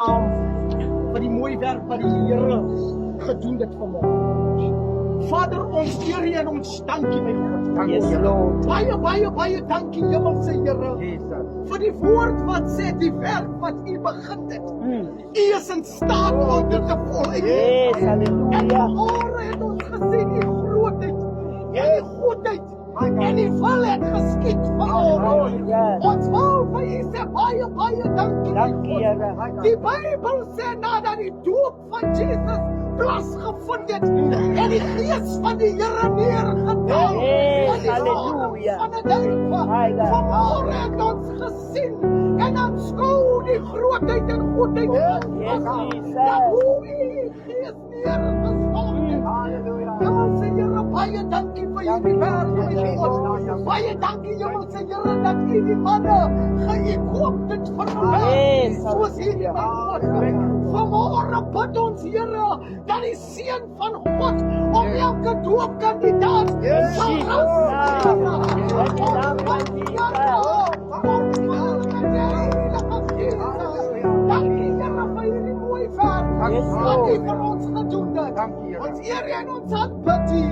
vir die mooi werk wat die Here gedoen het vanmôre. Vader, ons eer U en ons dankie my God. Yes, Lord. Baie dankie Hemelse Here Jesus. vir die woord wat sê die werk wat U begin het. U is in staat om dit te volëindig. Yes, En hallelujah. vanmôre het ons gesien U grootheid en U goedheid en U wil het geskied vanmôre. Yes. Ons wil vir U sê baie dankie. Dankie, Here. Die Bybel sê nadat die doop van Jesus plaasgevind het en die gees van die Here neergedaal Yes, en die hallelujah. van 'n duivel. My God. Vanmôre het ons gesien en aanskou die grootheid en goedheid van Yes, God. Jesus. Dat hoe U gees neergedaal het. Hallelujah. Hemelse Here, baie dankie vir hierdie werk, my God. Baie dankie, Hemelse Here, dat U die manne geëquip het vir 'n werk Yes, soos hierdie, my God. Vanmôre bid ons, Here, dat die Seun van God om elke doopkandidaat sal Jesus. raak. Yes, Dankie, Here, vir hierdie mooi werk Yes, wat U Lord. vir ons gedoen het. Dankie, Here. Ons eer en ons aanbid U.